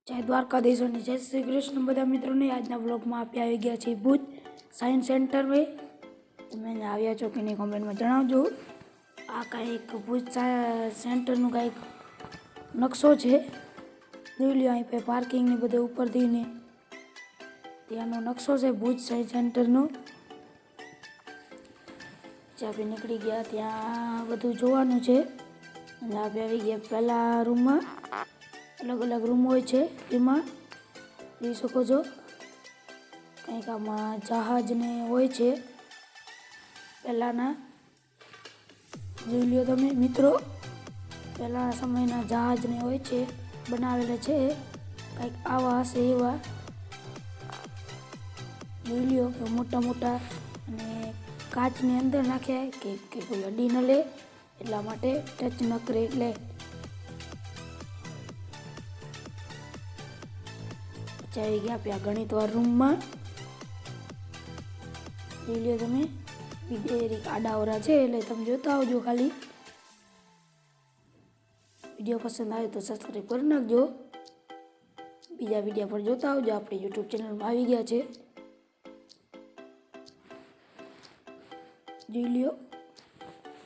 જય દ્વારકાધીશ અને જય શ્રી કૃષ્ણ બધા મિત્રોને આજના વ્લોગમાં આપણે આવી ગયા છીએ ભુજ સાયન્સ સેન્ટર में તમે આવ્યા છો કે નહીં કોમેન્ટમાં જણાવજો। આ કાંઈક ભુજ સેન્ટરનું કાંઈક નકશો છે, જોઈ લો અહીં पे પાર્કિંગની બધે ઉપરથી ને ત્યાંનો નકશો છે ભુજ સાયન્સ સેન્ટરનો। આપણે નીકળી ગયા, ત્યાં બધું જોવાનું છે અને આપણે આવી ગયા પહેલા રૂમમાં। अलग अलग रूम हो જોઈ શકો છો। કંઈક આમાં જહાજ ને હોય છે પહેલાંના, જોઈ લ્યો તમે મિત્રો। પહેલાંના સમયના જહાજ ને હોય છે, બનાવેલા છે કંઈક આવા હશે એવા, જોઈ લ્યો કે મોટા મોટા અને કાચની અંદર નાખ્યા કે કોઈ અડી ન લે એટલા માટે ટચ ન કરે એટલે। આવી ગયા આપણે ગણિતવાર રૂમમાં, જોઈ લો તમે। વિડીયો આડાવરા છે એટલે તમે જોતા આવજો ખાલી। વિડીયો પસંદ આવે તો સબસ્ક્રાઈબ કરી નાખજો, બીજા વિડીયો પર જોતા આવજો। આપણે યુટ્યુબ ચેનલમાં આવી ગયા છે, જોઈ લ્યો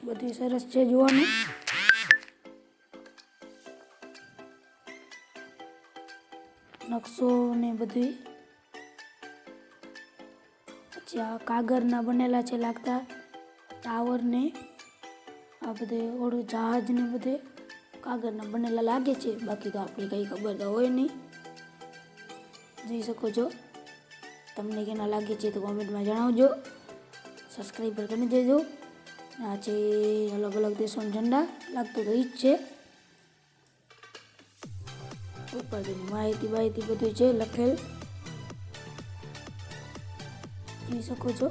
બધું સરસ છે જોવાનું। નકશો ને બધું પછી આ કાગળના બનેલા છે લાગતા ટાવર ને આ બધે ઓળું જહાજ ને બધે કાગળના બનેલા લાગે છે, બાકી તો આપણે કંઈ ખબર તો હોય નહીં। જોઈ શકો છો, તમને કેના લાગે છે તો કોમેન્ટમાં જણાવજો, સબસ્ક્રાઈબ કરી દેજો। આ છે અલગ અલગ દેશોના ઝંડા, લાગતો તો ઈ જ છે। ઉપરથી માહિતી બધું છે લખેલ, જોઈ શકો છો।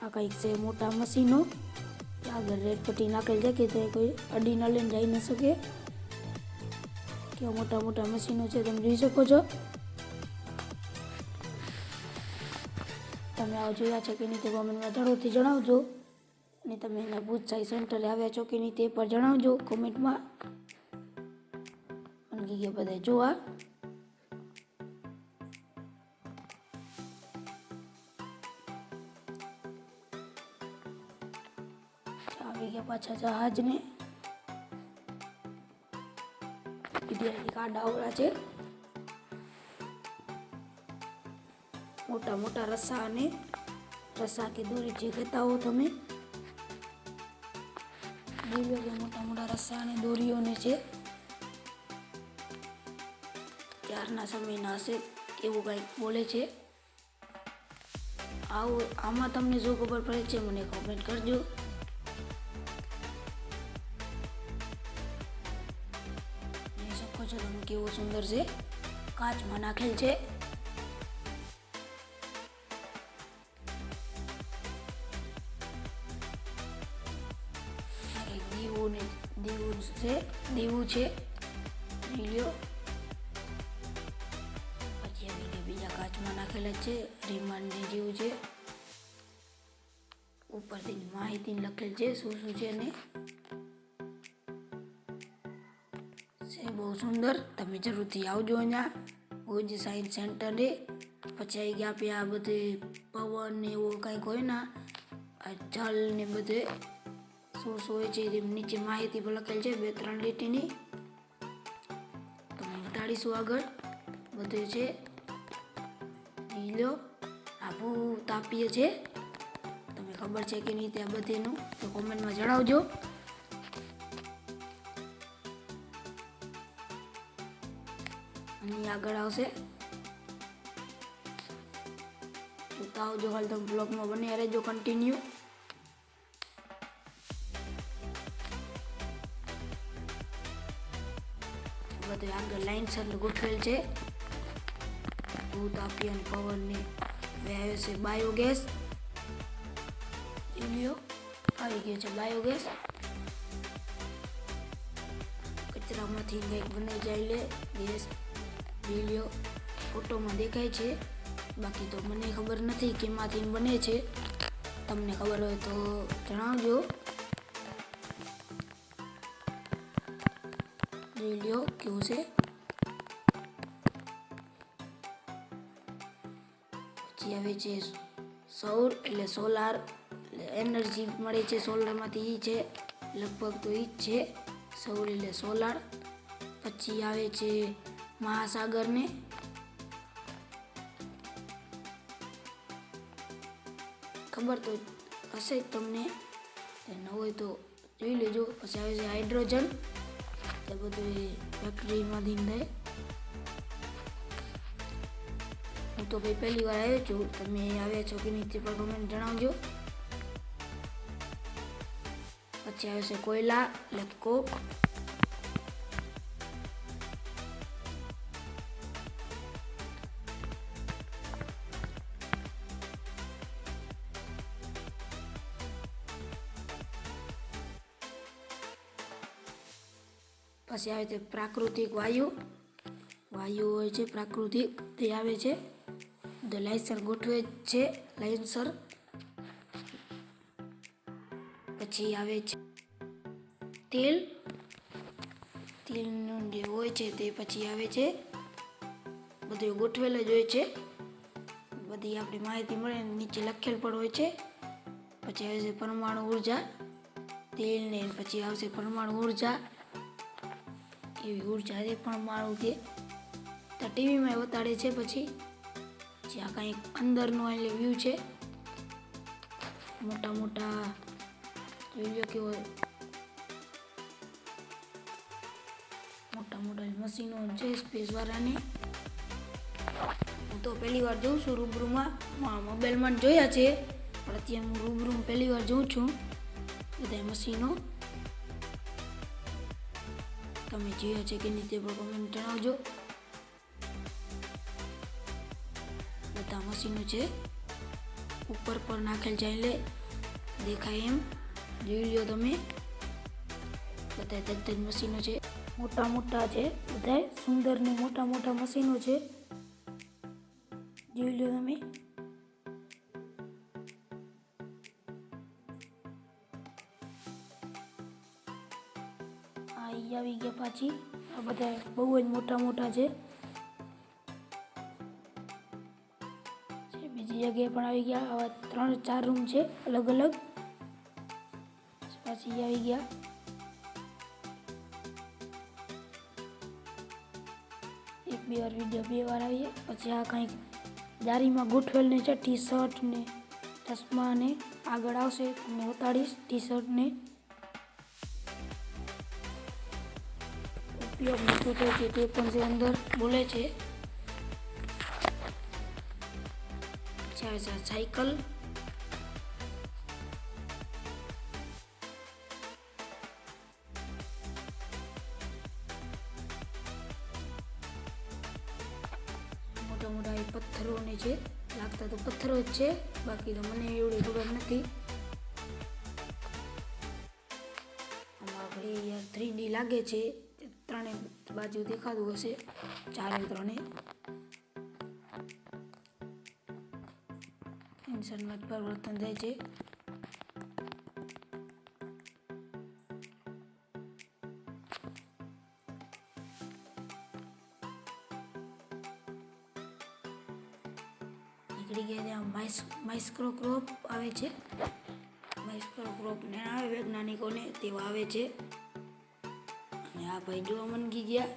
આ કંઈક છે મોટા મશીનો, આગળ રેડ પટ્ટી નાખેલ છે કે તે કોઈ અડી ન લઈને જઈ ન શકે, કેવા મોટા મોટા મશીનો છે તમે જોઈ શકો છો। તમે આવો જોયા છે કે નહીં તે કોમેન્ટમાં જરૂરથી જણાવજો, અને તમે એના ભુજ સાયન્સ સેન્ટરે આવ્યા છો કે નહીં તે પર જણાવજો કોમેન્ટમાં। અને ગયા બધા જોવા આવી ગયા પાછા જહાજને, વિદ્યાર્થી કાંડા આવડા છે, મોટા મોટા રસ્સા અને રસ્સા કે દોરી જે કહેતા હો તમે, જોઈ લો કે મોટા મોટા રસ્સા અને દોરીઓને છે, ત્યારના સમયના હશે એવું કંઈક બોલે છે। આમાં તમને જો ખબર પડે છે મને કોમેન્ટ કરજો। જોઈ શકો છો તમે કેવો સુંદર છે, કાચમાં નાખેલ છે। દીવું છે લીલો, પછી આવી બીજા કાચમાં નાખેલા છે, રીમાન્ડ જેવું છે, ઉપરથી માહિતી લખેલ છે શું શું છે ને છે બહુ સુંદર। તમે જરૂરથી આવજો અહીંયા ભુજ સાયન્સ સેન્ટરે। પછી આવી ગયા આપણે આ બધે પવન ને એવો કંઈક હોય ને આ જલ ને બધે શું હોય છે નીચે માહિતી પર લખેલ છે 2-3 લીટીની, તમને બતાડીશું આગળ બધું છે। લો આબુ તાપીએ છે, તમને ખબર છે કે નહીં ત્યાં બધીનું તો કોમેન્ટમાં જણાવજો। અને આગળ આવશે જોતા આવજો, હાલ તમે બ્લોગમાં બને રહેજો કન્ટિન્યુ। બધું આગળ લાઈનસર ગોઠવેલ છે, ભૂત તાપી અને પવન ને આવ્યો છે બાયોગેસ, લ્યો આવી ગયો છે બાયોગેસ, કચરામાંથી કંઈક બનાવી જાય લે ગેસ, લ્યો ફોટોમાં દેખાય છે, બાકી તો મને ખબર નથી કેમાંથી બને છે। તમને ખબર હોય તો જણાવજો. જોઈ લ્યો કેવું છે. પછી આવે છે સૌર એટલે સોલાર, એનર્જી મળે છે સોલરમાંથી. એ છે લગભગ તો એ જ છે સૌર એટલે સોલાર. પછી આવે છે મહાસાગરને. ખબર તો હશે જ તમને, ન હોય તો જોઈ લેજો. પછી આવે છે હાઇડ્રોજન, એ બધું ફેક્ટરીમાંથી થાય. હું તો ભાઈ પહેલી વાર આવ્યો છું, તમે આવ્યા છો કે નહીં તે પણ કમેન્ટ જણાવજો. પછી આવે છે કોયલા એટલે કોક. પછી આવે છે પ્રાકૃતિક વાયુ. વાયુ હોય છે પ્રાકૃતિક, તે આવે છે. તો લાઇસર ગોઠવે છે, લાઇસર. પછી આવે છે તેલ. તેલનું જે હોય છે તે પછી આવે છે, બધું ગોઠવેલ જ હોય છે. બધી આપણી માહિતી મળે, નીચે લખેલ પણ હોય છે. પછી આવે છે પરમાણુ ઉર્જા. તેલને પછી આવશે પરમાણુ ઉર્જા. એવી ઉર્જા છે પરમાણુ કે ટીવીમાં બતાડે છે. પછી આ કંઈક અંદરનો એટલે વ્યૂ છે. મોટા મોટા જોઈ લો કેવો મોટા મોટા મશીનો છે સ્પેસ વાળાની. હું તો પહેલી વાર જોઉં છું રૂબરૂમાં. મોબાઈલમાં જોયા છે, પણ અત્યારે હું રૂબરૂમાં પહેલી વાર જોઉં છું બધા મશીનો. તમે જોયા છે કે નહીં તે પણ કમેન્ટ જણાવજો. બધા મશીનો છે ઉપર પર નાખેલ છે એટલે દેખાય એમ. જોઈ લ્યો તમે, બધા જ મશીનો છે. મોટા મોટા છે બધા, સુંદર ને મોટા મોટા મશીનો છે. જોઈ લ્યો તમે. આવી ગયા પાછી. આ બધા બહુ જ મોટા મોટા છે. બીજી જગ્યાએ પણ આવી ગયા. આવા 3-4 રૂમ છે અલગ અલગ. પાછી આવી ગયા. એક બે વાર વિડીયો 2 વાર આવી. પછી આ કંઈક જારીમાં ગોઠવેલ ને છે, ટી શર્ટ ને ચશ્મા ને. આગળ આવશે તમને બતાડીશ ટી શર્ટ ને. ઉપયોગ શું થાય છે તે પણ છે અંદર બોલે છે. સાયકલ. મોટા મોટા એ પથ્થરો ને છે, લાગતા તો પથ્થરો જ છે, બાકી તો મને એવડી ખબર નથી. આમાં ભાઈ યાર 3D લાગે છે. ત્રણે બાજુ દેખાતું હશે, ચારે ત્રણે. ઇન્સાનમાં પરિવર્તન થાય છે. નીકળી ગયા ત્યાં માઇક્રોસ્કોપ આવે છે. માઇક્રોસ્કોપ ને આવે વૈજ્ઞાનિકોને તેવા આવે છે. આ ભાઈ જોવા મનગી ગયા.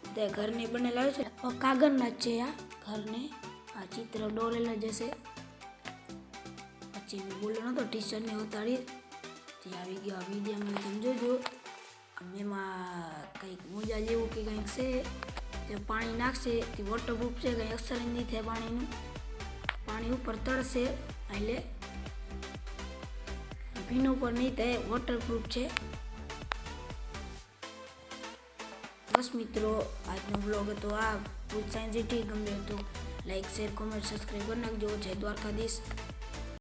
બધા ઘરની બનેલા હોય છે, કાગળના જ છે આ ઘરને. આ ચિત્ર દોરેલા જ હશે. પછી મેં બોલ્યો નતો ટી શર્ટને ઉતારી તે આવી ગયો. આ વિડીયોમાં તમે જોજો. એમાં કંઈક મોજા જેવું કે કંઈક છે, તે પાણી નાખશે તે વોટરપ્રૂફ છે. કંઈ અસર નહીં થાય પાણીનું. પાણી ઉપર તળશે એટલે ભીનું પર નહીં થાય, વોટરપ્રૂફ છે. બસ મિત્રો, આજનો બ્લોગ હતો આ. ફૂડ સાયન્સ ગમે તો લાઈક, શેર, કોમેન્ટ, સબસ્ક્રાઈબ કરી નાખજો. જય દ્વારકાધીશ.